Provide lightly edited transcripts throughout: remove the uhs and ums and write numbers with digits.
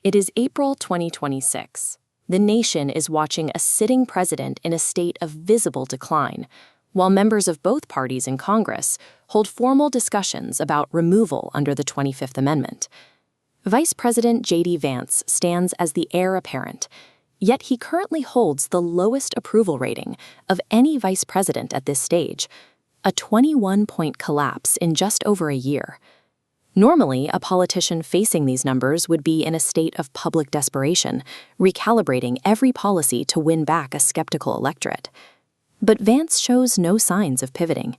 It is April 2026. The nation is watching a sitting president in a state of visible decline, while members of both parties in Congress hold formal discussions about removal under the 25th Amendment. Vice President J.D. Vance stands as the heir apparent, yet he currently holds the lowest approval rating of any vice president at this stage, a 21-point collapse in just over a year. Normally, a politician facing these numbers would be in a state of public desperation, recalibrating every policy to win back a skeptical electorate. But Vance shows no signs of pivoting.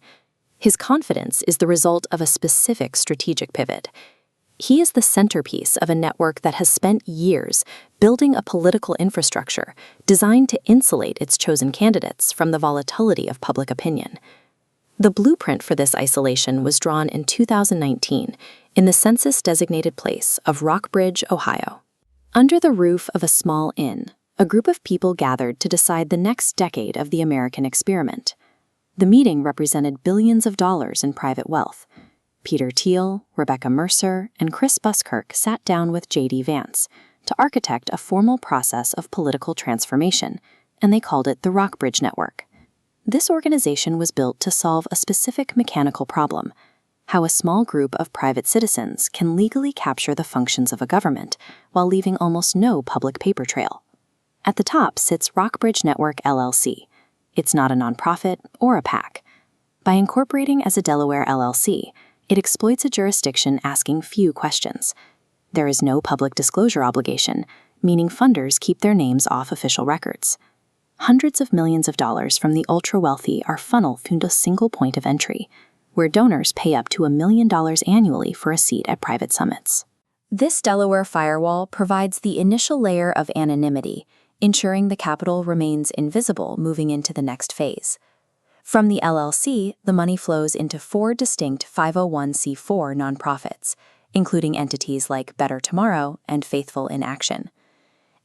His confidence is the result of a specific strategic pivot. He is the centerpiece of a network that has spent years building a political infrastructure designed to insulate its chosen candidates from the volatility of public opinion. The blueprint for this isolation was drawn in 2019 in the census-designated place of Rockbridge, Ohio. Under the roof of a small inn, a group of people gathered to decide the next decade of the American experiment. The meeting represented billions of dollars in private wealth. Peter Thiel, Rebecca Mercer, and Chris Buskirk sat down with J.D. Vance to architect a formal process of political transformation, and they called it the Rockbridge Network. This organization was built to solve a specific mechanical problem: how a small group of private citizens can legally capture the functions of a government while leaving almost no public paper trail. At the top sits Rockbridge Network, LLC. It's not a nonprofit or a PAC. By incorporating as a Delaware LLC, it exploits a jurisdiction asking few questions. There is no public disclosure obligation, meaning funders keep their names off official records. Hundreds of millions of dollars from the ultra-wealthy are funneled through a single point of entry, where donors pay up to $1 million annually for a seat at private summits. This Delaware firewall provides the initial layer of anonymity, ensuring the capital remains invisible moving into the next phase. From the LLC, the money flows into 4 distinct 501c4 nonprofits, including entities like Better Tomorrow and Faithful in Action.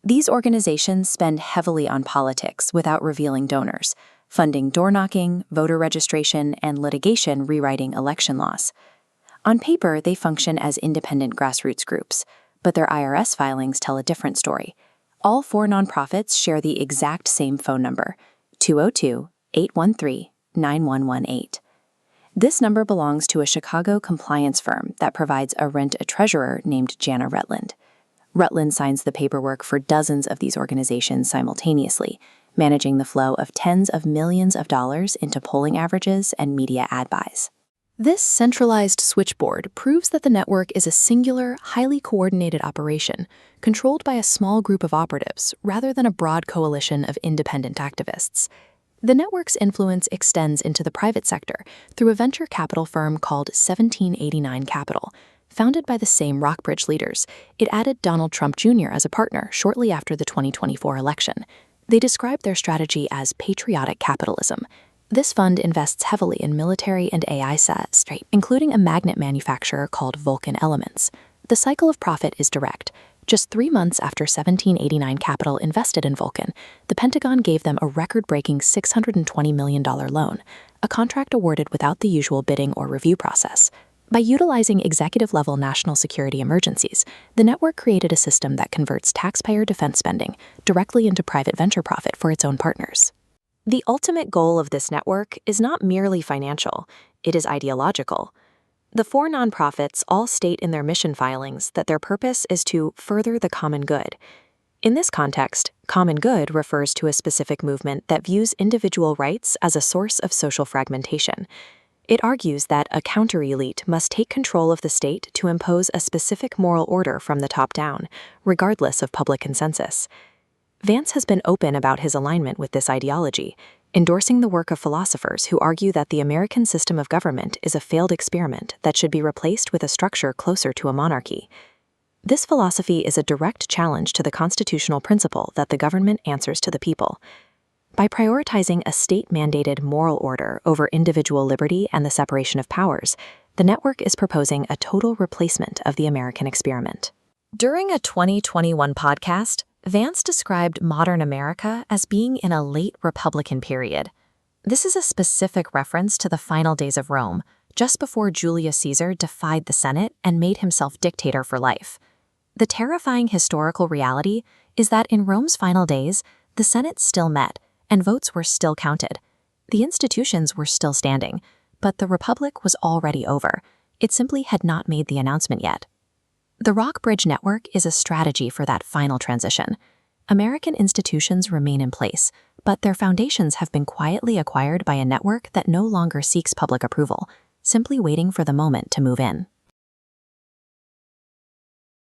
These organizations spend heavily on politics without revealing donors, funding door-knocking, voter registration, and litigation rewriting election laws. On paper, they function as independent grassroots groups, but their IRS filings tell a different story. All 4 nonprofits share the exact same phone number, 202-813-9118. This number belongs to a Chicago compliance firm that provides a rent-a-treasurer named Jana Rutland. Rutland signs the paperwork for dozens of these organizations simultaneously, managing the flow of tens of millions of dollars into polling averages and media ad buys. This centralized switchboard proves that the network is a singular, highly coordinated operation, controlled by a small group of operatives rather than a broad coalition of independent activists. The network's influence extends into the private sector through a venture capital firm called 1789 Capital. Founded by the same Rockbridge leaders, it added Donald Trump Jr. as a partner shortly after the 2024 election. They describe their strategy as patriotic capitalism. This fund invests heavily in military and AI sets, including a magnet manufacturer called Vulcan Elements. The cycle of profit is direct. Just 3 months after 1789 Capital invested in Vulcan, the Pentagon gave them a record-breaking $620 million loan, a contract awarded without the usual bidding or review process. By utilizing executive-level national security emergencies, the network created a system that converts taxpayer defense spending directly into private venture profit for its own partners. The ultimate goal of this network is not merely financial, it is ideological. The 4 nonprofits all state in their mission filings that their purpose is to further the common good. In this context, common good refers to a specific movement that views individual rights as a source of social fragmentation. It argues that a counter-elite must take control of the state to impose a specific moral order from the top down, regardless of public consensus. Vance has been open about his alignment with this ideology, endorsing the work of philosophers who argue that the American system of government is a failed experiment that should be replaced with a structure closer to a monarchy. This philosophy is a direct challenge to the constitutional principle that the government answers to the people. By prioritizing a state-mandated moral order over individual liberty and the separation of powers, the network is proposing a total replacement of the American experiment. During a 2021 podcast, Vance described modern America as being in a late Republican period. This is a specific reference to the final days of Rome, just before Julius Caesar defied the Senate and made himself dictator for life. The terrifying historical reality is that in Rome's final days, the Senate still met, and votes were still counted. The institutions were still standing, but the Republic was already over. It simply had not made the announcement yet. The Rock Bridge Network is a strategy for that final transition. American institutions remain in place, but their foundations have been quietly acquired by a network that no longer seeks public approval, simply waiting for the moment to move in.